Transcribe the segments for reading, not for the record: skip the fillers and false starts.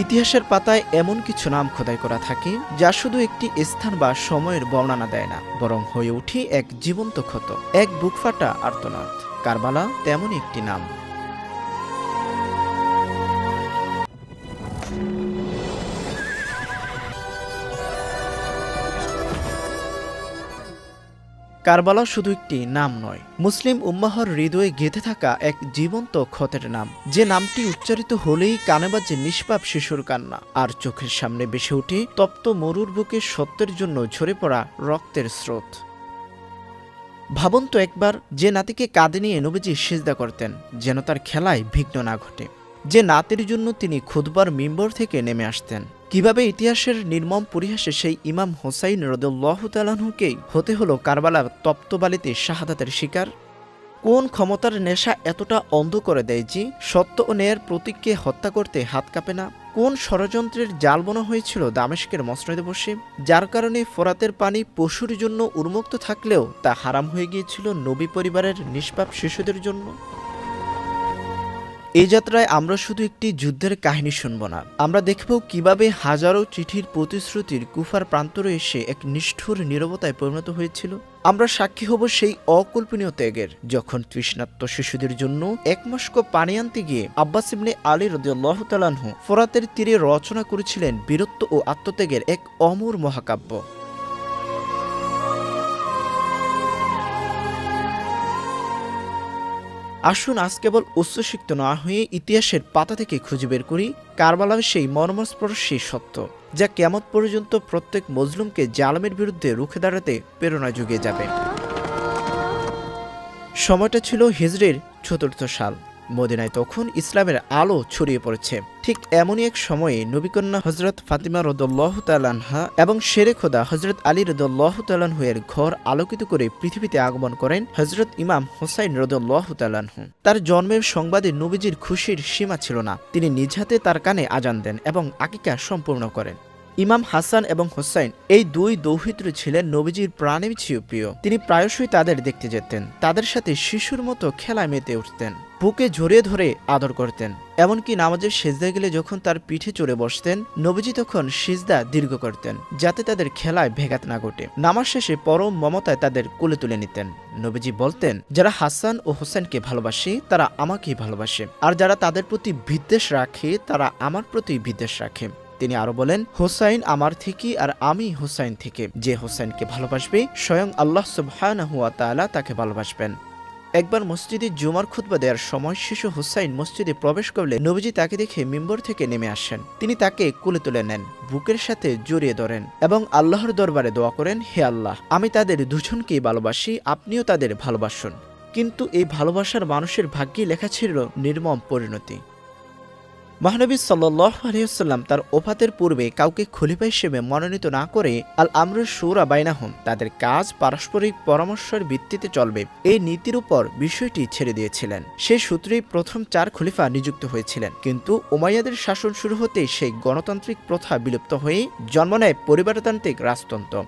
ইতিহাসের পাতায় এমন কিছু নাম খোদাই করা থাকে যা শুধু একটি স্থান বা সময়ের বর্ণনা দেয় না, বরং হয়ে ওঠে এক জীবন্ত ক্ষত, এক বুকফাটা আর্তনাদ। কারবালা তেমনই একটি নাম। কারবালা শুধু একটি নাম নয়, মুসলিম উম্মাহর হৃদয়ে গেঁথে থাকা এক জীবন্ত ক্ষতের নাম, যে নামটি উচ্চারিত হলেই কানে বাজে নিষ্পাপ শিশুর কান্না, আর চোখের সামনে ভেসে ওঠে তপ্ত মরুর বুকে সত্যের জন্য ঝরে পড়া রক্তের স্রোত। ভাবুন তো একবার, যে নাতিকে কাঁধে নিয়ে নবীজি সিজদা করতেন যেন তার খেলায় বিঘ্ন না ঘটে, যে নাতির জন্য তিনি খুতবার মিম্বর থেকে নেমে আসতেন। কিভাবে ইতিহাসের নির্মম পরিহাসে সেই ইমাম হোসাইন রাদিয়াল্লাহু তাআলা আনহুকেই হতে হলো কারবালার তপ্তবালিতে শাহাদাতের শিকার? কোন ক্ষমতার নেশা এতটা অন্ধ করে দেয় যে সত্য ও ন্যায়ের প্রতীককে হত্যা করতে হাত কাঁপে না? কোন ষড়যন্ত্রের জাল বোনা হয়েছিল দামেস্কের মসনদে বসে, যার কারণে ফোরাতের পানি পশুর জন্য উন্মুক্ত থাকলেও তা হারাম হয়ে গিয়েছিল নবী পরিবারের নিষ্পাপ শিশুদের জন্য? এই যাত্রায় আমরা শুধু একটি যুদ্ধের কাহিনী শুনব না, আমরা দেখব কিভাবে হাজারো চিঠির প্রতিশ্রুতির কুফার প্রান্তরে এসে এক নিষ্ঠুর নীরবতায় পরিণত হয়েছিল। আমরা সাক্ষী হব সেই অকল্পনীয় ত্যাগের, যখন তৃষ্ণার্ত শিশুদের জন্য এক মস্ক পানি আনতে গিয়ে আব্বাস ইবনে আলী রাদিয়াল্লাহু তাআলা আনহু ফোরাতের তীরে রচনা করেছিলেন বীরত্ব ও আত্মত্যাগের এক অমর মহাকাব্য। আসুন আজ কেবল উচ্চশিক্ষিত না হয়ে ইতিহাসের পাতা থেকে খুঁজে বের করি কারবালার সেই মর্মস্পর্শী সত্য, যা কিয়ামত পর্যন্ত প্রত্যেক মজলুমকে জালেমের বিরুদ্ধে রুখে দাঁড়াতে প্রেরণা জুগিয়ে যাবে। সময়টা ছিল হিজরির ৪র্থ সাল। মদিনায় তখন ইসলামের আলো ছড়িয়ে পড়েছে। ঠিক এমনই এক সময়ে নবীকন্যা হযরত ফাতিমা রাদিয়াল্লাহু তাআলা আনহা এবং শেরে খোদা হযরত আলী রাদিয়াল্লাহু তাআলা আনহু এর ঘর আলোকিত করে পৃথিবীতে আগমন করেন হযরত ইমাম হোসাইন রাদিয়াল্লাহু তাআলা আনহু। তার জন্মের সংবাদে নবীজির খুশির সীমা ছিল না। তিনি নিজ হাতে তার কানে আজান দেন এবং আকিকা সম্পূর্ণ করেন। ইমাম হাসান এবং হোসাইন এই দুই দৌহিত্র ছিলেন নবীজির প্রাণের চেয়েও প্রিয়। তিনি প্রায়শই তাদের দেখতে যেতেন, তাদের সাথে শিশুর মতো খেলায় মেতে উঠতেন, বুকে জড়িয়ে ধরে আদর করতেন। এমনকি নামাজের সিজদায় গেলে যখন তার পিঠে চড়ে বসতেন, নবীজি তখন সিজদা দীর্ঘ করতেন, যাতে তাদের খেলায় ভেঘাত না ঘটে। নামাজ শেষে পরম মমতায় তাদের কোলে তুলে নিতেন। নবীজি বলতেন, যারা হাসান ও হোসেনকে ভালোবাসে তারা আমাকেই ভালোবাসে, আর যারা তাদের প্রতি বিদ্বেষ রাখে তারা আমার প্রতি বিদ্বেষ রাখে। তিনি আরো বলেন, হোসাইন আমার থেকে আর আমি হোসাইন থেকে। যে হোসাইনকে ভালোবাসবে স্বয়ং আল্লাহ সুবহানাহু ওয়া তাআলা তাকে ভালোবাসবেন। একবার মসজিদে জুমার খুতবা দেওয়ার সময় শিশু হোসাইন মসজিদে প্রবেশ করলে নবীজি তাকে দেখে মিম্বর থেকে নেমে আসেন। তিনি তাকে কোলে তুলে নেন, বুকের সাথে জড়িয়ে ধরেন এবং আল্লাহর দরবারে দোয়া করেন, হে আল্লাহ, আমি তাদের দুজনকেই ভালোবাসি, আপনিও তাদের ভালোবাসুন। কিন্তু এই ভালোবাসার মানুষের ভাগ্যে লেখা ছিল নির্মম পরিণতি। মহানবী সাল্লাল্লাহু আলাইহি ওয়াসাল্লাম তার ওফাতের পূর্বে কাউকে খলিফা হিসেবে মনোনীত না করে আল আমরু শুরা বাইনাহুম, তাদের কাজ পারস্পরিক পরামর্শের ভিত্তিতে চলবে, এই নীতির উপর বিষয়টি ছেড়ে দিয়েছিলেন। সেই সূত্রেই প্রথম 4 খলিফা নিযুক্ত হয়েছিলেন। কিন্তু উমাইয়াদের শাসন শুরু হতেই সেই গণতান্ত্রিক প্রথা বিলুপ্ত হয়ে জন্ম নেয় পরিবারতান্ত্রিক রাজতন্ত্র।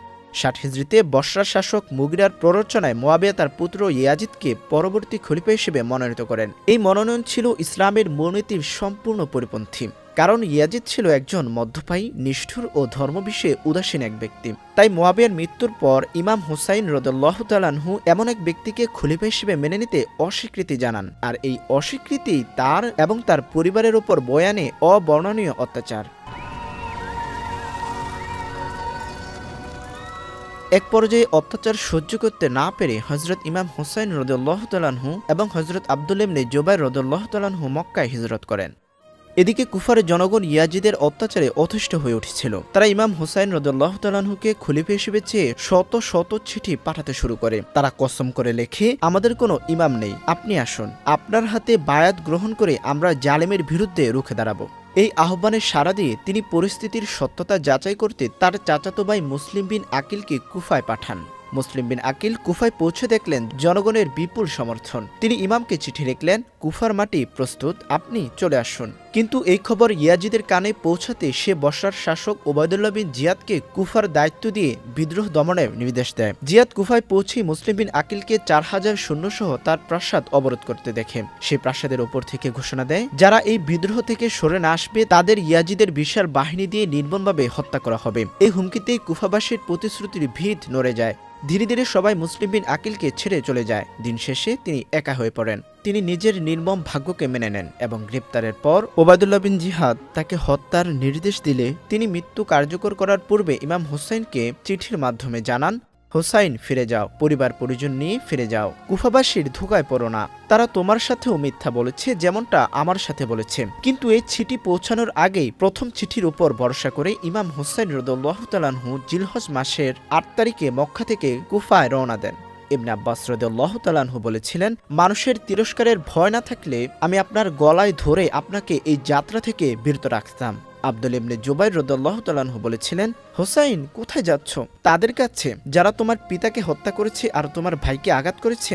60 হিজরিতে বসরার শাসক মুগিরার প্ররোচনায় মুয়াবিয়া তার পুত্র ইয়াজিদকে পরবর্তী খলিফা হিসেবে মনোনীত করেন। এই মনোনয়ন ছিল ইসলামের মূলনীতির সম্পূর্ণ পরিপন্থী, কারণ ইয়াজিদ ছিল একজন মধ্যপায়ী, নিষ্ঠুর ও ধর্ম বিষয়ে উদাসীন এক ব্যক্তি। তাই মুয়াবিয়ার মৃত্যুর পর ইমাম হোসাইন রাদিয়াল্লাহু তাআলা আনহু এমন এক ব্যক্তিকে খলিফা হিসেবে মেনে নিতে অস্বীকৃতি জানান, আর এই অস্বীকৃতি তার এবং তার পরিবারের উপর বয়ানে অবর্ণনীয় অত্যাচার। এক পর্যায়ে অত্যাচার সহ্য করতে না পেরে হযরত ইমাম হোসাইন রাদিয়াল্লাহু তাআলা আনহু এবং হযরত আব্দুল্লাহ ইবনে জুবাইর রাদিয়াল্লাহু তাআলা আনহু মক্কায় হিজরত করেন। এদিকে কুফারের জনগণ ইয়াজিদের অত্যাচারে অতিষ্ঠ হয়ে উঠেছিল। তারা ইমাম হোসাইন রাদিয়াল্লাহু তাআলা আনহুকে খলিফা হিসেবে চেয়ে শত শত চিঠি পাঠাতে শুরু করে। তারা কসম করে লেখে, আমাদের কোনো ইমাম নেই, আপনি আসুন, আপনার হাতে বায়াত গ্রহণ করে আমরা জালেমের বিরুদ্ধে রুখে দাঁড়াবো। এই আহ্বানে সাড়া দিয়ে তিনি পরিস্থিতির সত্যতা যাচাই করতে তার চাচাতো ভাই মুসলিম বিন আকিলকে কুফায় পাঠান। মুসলিম বিন আকিল কুফায় পৌঁছে দেখলেন জনগণের বিপুল সমর্থন। তিনি ইমামকে চিঠি লিখলেন, কুফার মাটি প্রস্তুত, আপনি চলে আসুন। কিন্তু এই খবর ইয়াজিদের কানে পৌঁছাতে সে বসরার শাসক ওবায়দুল্লাহ বিন জিয়াদকে কুফার দায়িত্ব দিয়ে বিদ্রোহ দমনের নির্দেশ দেয়। জিয়াদ কুফায় পৌঁছেই মুসলিম বিন আকিলকে 4000 সৈন্যসহ তার প্রাসাদ অবরোধ করতে দেখে। সে প্রাসাদের ওপর থেকে ঘোষণা দেয়, যারা এই বিদ্রোহ থেকে সরে না আসবে তাদের ইয়াজিদের বিশাল বাহিনী দিয়ে নির্মমভাবে হত্যা করা হবে। এই হুমকিতেই কুফাবাসীর প্রতিশ্রুতির ভিত নড়ে যায়। ধীরে ধীরে সবাই মুসলিম বিন আকিলকে ছেড়ে চলে যায়। দিন শেষে তিনি একা হয়ে পড়েন। তিনি নিজের নির্মম ভাগ্যকে মেনে নেন এবং গ্রেপ্তারের পর ওবায়দুল্লাহ বিন জিহাদ তাকে হত্যার নির্দেশ দিলে তিনি মৃত্যু কার্যকর করার পূর্বে ইমাম হুসাইনকে চিঠির মাধ্যমে জানান, হোসাইন ফিরে যাও, পরিবার পরিজন নিয়ে ফিরে যাও, কুফাবাসীর ধোঁকায় পড়ো না। তারা তোমার সাথেও মিথ্যা বলেছে যেমনটা আমার সাথে বলেছে। কিন্তু এই চিঠি পৌঁছানোর আগেই প্রথম চিঠির উপর ভরসা করে ইমাম হুসাইন রাদিয়াল্লাহু তাআলা আনহু জিলহজ মাসের ৮ তারিখে মক্কা থেকে কুফায় রওনা দেন। ইবনে আব্বাস রাদিয়াল্লাহু তাআলা আনহু বলেছিলেন, মানুষের তিরস্কারের ভয় না থাকলে আমি আপনার গলায় ধরে আপনাকে এই যাত্রা থেকে বিরত রাখতাম। আব্দুল ইবনে জুবাইর রাদিয়াল্লাহু তাআলা আনহু বলেছিলেন, হোসাইন কোথায় যাচ্ছ? তাদের কাছে যারা তোমার পিতাকে হত্যা করেছে আর তোমার ভাইকে আঘাত করেছে।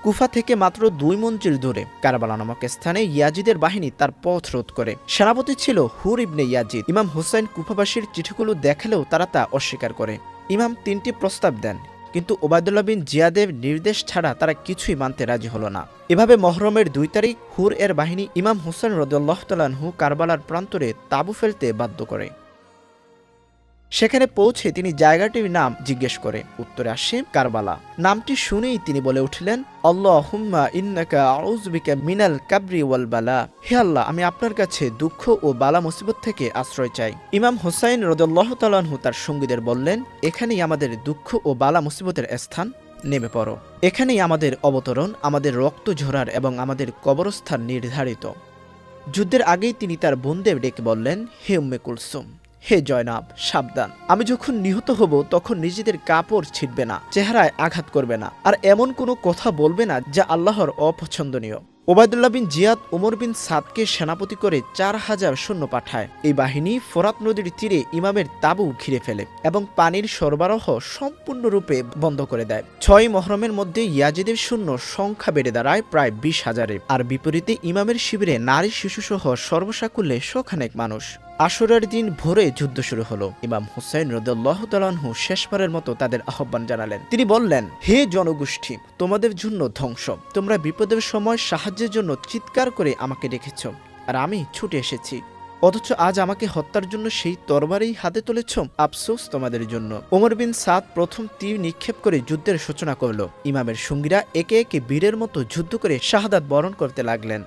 কুফা থেকে মাত্র 2 মঞ্জিল দূরে কারবালা নামক স্থানে ইয়াজিদের বাহিনী তার পথ রোধ করে। সেনাপতি ছিল হুর ইবনে ইয়াজিদ। ইমাম হুসাইন কুফাবাসীর চিঠিগুলো দেখালেও তারা তা অস্বীকার করে। ইমাম 3টি প্রস্তাব দেন, কিন্তু ওবায়দুল্লাহ বিন জিয়াদের নির্দেশ ছাড়া তারা কিছুই মানতে রাজি হলো না। এভাবে মহরমের 2 তারিখ হুর এর বাহিনী ইমাম হুসাইন রাদিয়াল্লাহু তাআলা আনহু কারবালার প্রান্তরে তাঁবু ফেলতে বাধ্য করে। সেখানে পৌঁছে তিনি জায়গাটির নাম জিজ্ঞেস করে। উত্তরে আসে কারবালা। নামটি শুনেই তিনি বলে উঠলেন, আল্লাহুম্মা ইন্নাকা আউযু বিকা মিনাল কাবরি ওয়াল বালা। হে আল্লাহ, আমি আপনার কাছে দুঃখ ও বালা মুসিবত থেকে আশ্রয় চাই। ইমাম হুসাইন রাদিয়াল্লাহু তাআলা আনহু তার সঙ্গীদের বললেন, এখানেই আমাদের দুঃখ ও বালা মুসিবতের স্থান, নেমে পড়ো। এখানেই আমাদের অবতরণ, আমাদের রক্ত ঝরার এবং আমাদের কবরস্থান নির্ধারিত। যুদ্ধের আগেই তিনি তার বোনদের ডেকে বললেন, হে উম্মে কুলসুম, হে জয়নাব, সাবধান। আমি যখন নিহত হব তখন নিজেদের কাপড় ছিটবে না, চেহারায় আঘাত করবে না, আর এমন কোনো কথা বলবে না যা আল্লাহর অপছন্দনীয়। ওবায়দুল্লাহ বিন জিয়াদ ওমর বিন সাদকে সেনাপতি করে 4000 সৈন্য পাঠায়। এই বাহিনী ফোরাত নদীর তীরে ইমামের তাঁবু ঘিরে ফেলে এবং পানির সরবরাহ সম্পূর্ণরূপে বন্ধ করে দেয়। 6 মহরমের মধ্যে ইয়াজিদের সৈন্য সংখ্যা বেড়ে দাঁড়ায় প্রায় 20,000-এ। আর বিপরীতে ইমামের শিবিরে নারী শিশুসহ সর্বসাকুল্যে শখানেক মানুষ। আশুরার দিন ভোরে যুদ্ধ শুরু হলো। ইমাম হুসাইন রাদিয়াল্লাহু তাআলা আনহু শেষবারের মতো তাদের আহ্বান জানালেন। তিনি বললেন, হে জনগোষ্ঠী, তোমাদের জন্য ধ্বংস। তোমরা বিপদের সময় সাহায্যের জন্য চিৎকার করে আমাকে ডেকেছ, আর আমি ছুটে এসেছি। অথচ আজ আমাকে হত্যার জন্য সেই তরবারই হাতে তুলেছ। আফসোস তোমাদের জন্য। ওমর বিন সাদ প্রথম তীর নিক্ষেপ করে যুদ্ধের সূচনা করল। ইমামের সঙ্গীরা একে একে বীরের মতো যুদ্ধ করে শাহাদাত বরণ করতে লাগলেন।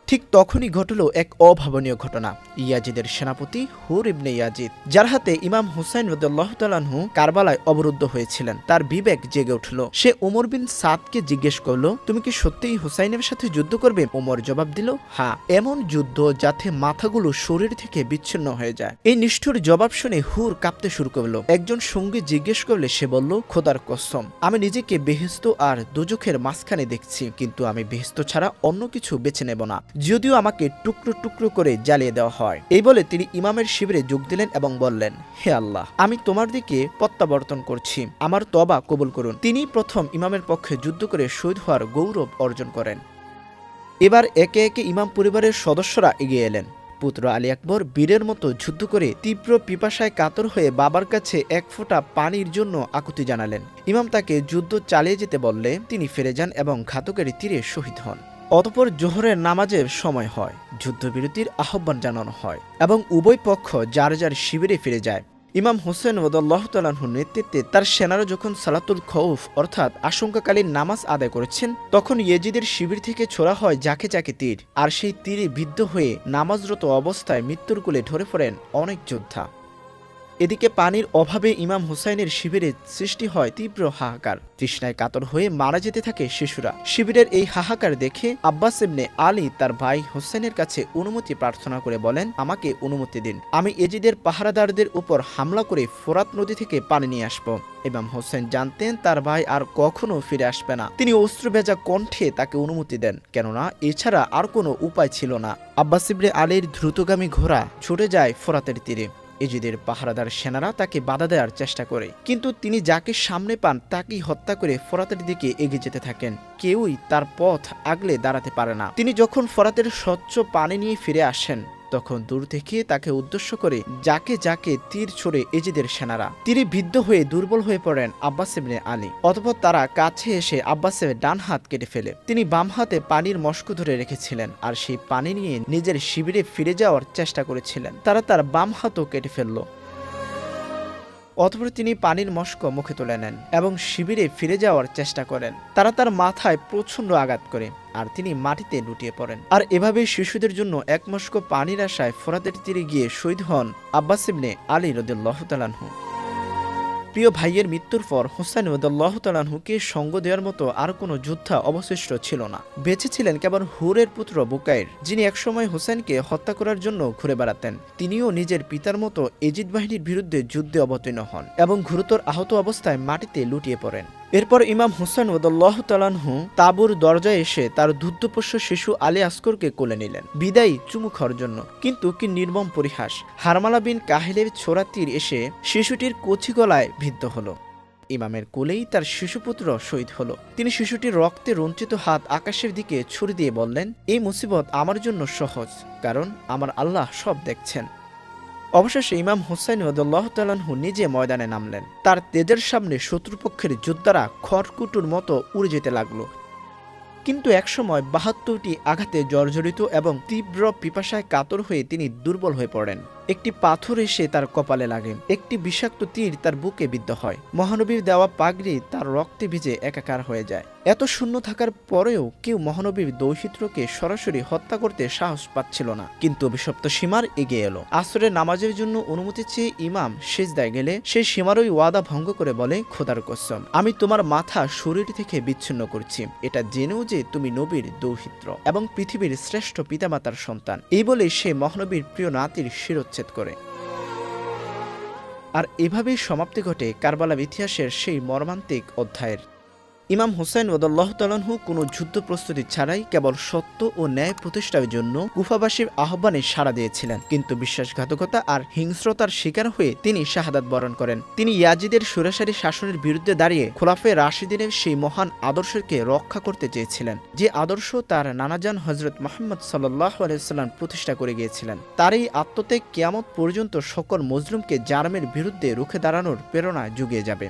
ঠিক তখনই ঘটল এক অভাবনীয় ঘটনা। ইয়াজিদের সেনাপতি হুর ইবনে ইয়াজিদ, যার হাতে ইমাম হুসাইন রাদিয়াল্লাহু তাআলা আনহু কারবালায় অবরুদ্ধ হয়েছিলেন, তার বিবেক জেগে উঠল। সে ওমর বিন সাদকে জিজ্ঞেস করল, তুমি কি সত্যিই হুসাইনের সাথে যুদ্ধ করবে? ওমর জবাব দিল, হ্যাঁ, এমন যুদ্ধ যাতে মাথাগুলো শরীর থেকে বিচ্ছিন্ন হয়ে যায়। এই নিষ্ঠুর জবাব শুনে হুর কাঁপতে শুরু করলো। একজন সঙ্গী জিজ্ঞেস করলে সে বলল, খোদার কসম, আমি নিজেকে বেহেশত আর দোজখের মাঝখানে দেখছি, কিন্তু আমি বেহেশত ছাড়া অন্য কিছু বেছে নেব না, যদিও আমাকে টুকরো টুকরো করে জ্বালিয়ে দেওয়া হয়। এই বলে তিনি ইমামের শিবিরে যোগ দিলেন এবং বললেন, হে আল্লাহ, আমি তোমার দিকে প্রত্যাবর্তন করছি, আমার তওবা কবুল করুন। তিনি প্রথম ইমামের পক্ষে যুদ্ধ করে শহীদ হওয়ার গৌরব অর্জন করেন। এবার একে একে ইমাম পরিবারের সদস্যরা এগিয়ে এলেন। পুত্র আলী আকবর বীরের মতো যুদ্ধ করে তীব্র পিপাসায় কাতর হয়ে বাবার কাছে এক ফোঁটা পানির জন্য আকুতি জানালেন। ইমাম তাকে যুদ্ধ চালিয়ে যেতে বললে তিনি ফিরে যান এবং ঘাতকের তীরে শহীদ হন। অতঃপর জোহরের নামাজের সময় হয়, যুদ্ধবিরতির আহ্বান জানানো হয় এবং উভয় পক্ষ যার যার শিবিরে ফিরে যায়। ইমাম হুসাইন রাদিয়াল্লাহু তাআলা আনহুর নেতৃত্বে তার সেনারা যখন সালাতুল খৌফ অর্থাৎ আশঙ্কাকালীন নামাজ আদায় করেছেন, তখন ইয়েজিদের শিবির থেকে ছোড়া হয় যাকে যাকে তীর, আর সেই তীরে বিদ্ধ হয়ে নামাজরত অবস্থায় মৃত্যুর কোলে ঢলে পড়েন অনেক যোদ্ধা। এদিকে পানির অভাবে ইমাম হুসাইনের শিবিরে সৃষ্টি হয় তীব্র হাহাকার। তৃষ্ণায় কাতর হয়ে মারা যেতে থাকে শিশুরা। শিবিরের এই হাহাকার দেখে আব্বাস ইবনে আলী তার ভাই হুসাইনের কাছে অনুমতি প্রার্থনা করে বলেন, আমাকে অনুমতি দিন, আমি এজিদের পাহারাদারদের উপর হামলা করে ফোরাত নদী থেকে পানি নিয়ে আসবো। ইমাম হোসেন জানতেন তার ভাই আর কখনো ফিরে আসবে না। তিনি অশ্রু ভেজা কণ্ঠে তাকে অনুমতি দেন, কেননা এছাড়া আর কোনো উপায় ছিল না। আব্বাস ইবনে আলীর দ্রুতগামী ঘোড়া ছুটে যায় ফোরাতের তীরে। এজিদের পাহারাদার সেনারা তাকে বাধা দেওয়ার চেষ্টা করে, কিন্তু তিনি যাকে সামনে পান তাকেই হত্যা করে ফোরাতের দিকে এগিয়ে যেতে থাকেন। কেউই তার পথ আগলে দাঁড়াতে পারে না। তিনি যখন ফোরাতের স্বচ্ছ পানি নিয়ে ফিরে আসেন, তখন দূর থেকে তাকে উদ্দেশ্য করে যাকে যাকে তীর ছোড়ে এজিদের সেনারা। তীরে বিদ্ধ হয়ে দুর্বল হয়ে পড়েন আব্বাস ইবনে আলী। অতঃপর তারা কাছে এসে আব্বাসের ডান হাত কেটে ফেলে। তিনি বাম হাতে পানির মস্ক ধরে রেখেছিলেন, আর সেই পানি নিয়ে নিজের শিবিরে ফিরে যাওয়ার চেষ্টা করেছিলেন। তারা তার বাম হাতও কেটে ফেলল। অতঃপর তিনি পানির মস্ক মুখে তুলে নেন এবং শিবিরে ফিরে যাওয়ার চেষ্টা করেন। তারা তার মাথায় প্রচণ্ড আঘাত করে, আর তিনি মাটিতে লুটিয়ে পড়েন। আর এভাবে শিশুদের জন্য এক মস্ক পানির আশায় ফোরাতের তীরে গিয়ে শহীদ হন আব্বাস ইবনে আলী রাদিয়াল্লাহু তাআলা আনহু। প্রিয় ভাইয়ের মৃত্যুর পর হুসাইন রাদিয়াল্লাহু তাআলা আনহুকে সঙ্গ দেওয়ার মতো আর কোনো যোদ্ধা অবশিষ্ট ছিল না। বেঁচে ছিলেন কেবল হুরের পুত্র বুকাইর, যিনি একসময় হুসাইনকে হত্যা করার জন্য ঘুরে বেড়াতেন। তিনিও নিজের পিতার মতো এজিদ বাহিনীর বিরুদ্ধে যুদ্ধে অবতীর্ণ হন এবং গুরুতর আহত অবস্থায় মাটিতে লুটিয়ে পড়েন। এরপর ইমাম হুসাইন রাদিয়াল্লাহু তাআলা আনহু তাঁবুর দরজায় এসে তার দুগ্ধপোষ্য শিশু আলী আসকরকে কোলে নিলেন বিদায়ী চুমু খাওয়ার জন্য। কিন্তু কি নির্মম পরিহাস! হারমালা বিন কাহিলের ছোড়া তীর এসে শিশুটির কচি গলায় বিদ্ধ হলো। ইমামের কোলেই তার শিশুপুত্র শহীদ হলো। তিনি শিশুটির রক্তে রঞ্জিত হাত আকাশের দিকে ছুড়ে দিয়ে বললেন, এই মুসিবত আমার জন্য সহজ, কারণ আমার আল্লাহ সব দেখছেন। অবশেষে ইমাম হুসাইন রাদিয়াল্লাহু তাআলা আনহু নিজে ময়দানে নামলেন। তার তেজের সামনে শত্রুপক্ষের যোদ্ধারা খড়কুটোর মতো উড়ে যেতে লাগলো। কিন্তু একসময় ৭২টি আঘাতে জর্জরিত এবং তীব্র পিপাসায় কাতর হয়ে তিনি দুর্বল হয়ে পড়েন। একটি পাথর এসে তার কপালে লাগে, একটি বিষাক্ত তীর তার বুকে বিদ্ধ হয়। মহানবীর দেওয়া পাগড়ি তার রক্তে ভিজে একাকার হয়ে যায়। এত শূন্য থাকার পরেও কেউ মহানবীর দৌহিত্রকে সরাসরি হত্যা করতে সাহস পাচ্ছিল না। কিন্তু অভিশপ্ত সীমার এগিয়ে এলো। আসরের নামাজের জন্য অনুমতি চেয়ে ইমাম সিজদায় গেলে সেই সীমারই ওয়াদা ভঙ্গ করে বলে, খোদার কসম, আমি তোমার মাথা শরীর থেকে বিচ্ছিন্ন করছি, এটা জেনেও যে তুমি নবীর দৌহিত্র এবং পৃথিবীর শ্রেষ্ঠ পিতামাতার সন্তান। এই বলে সে মহানবীর প্রিয় নাতির শিরচ্ছেদ করে। আর এভাবেই সমাপ্তি ঘটে কারবালার ইতিহাসের সেই মর্মান্তিক অধ্যায়ের। ইমাম হুসাইন রাদিয়াল্লাহু তাআলা আনহু কোনো যুদ্ধ প্রস্তুতি ছাড়াই কেবল সত্য ও ন্যায় প্রতিষ্ঠার জন্য কুফাবাসীর আহ্বানে সাড়া দিয়েছিলেন। কিন্তু বিশ্বাসঘাতকতা আর হিংস্রতার শিকার হয়ে তিনি শাহাদাত বরণ করেন। তিনি ইয়াজিদের সরাসরি শাসনের বিরুদ্ধে দাঁড়িয়ে খোলাফায়ে রাশিদিনের সেই মহান আদর্শকে রক্ষা করতে চেয়েছিলেন, যে আদর্শ তার নানাজান হযরত মুহাম্মদ সাল্লাল্লাহু আলাইহি ওয়াসাল্লাম প্রতিষ্ঠা করে গিয়েছিলেন। তার এই আত্মত্যাগ কিয়ামত পর্যন্ত সকল মজলুমকে জারমের বিরুদ্ধে রুখে দাঁড়ানোর প্রেরণা জুগিয়ে যাবে।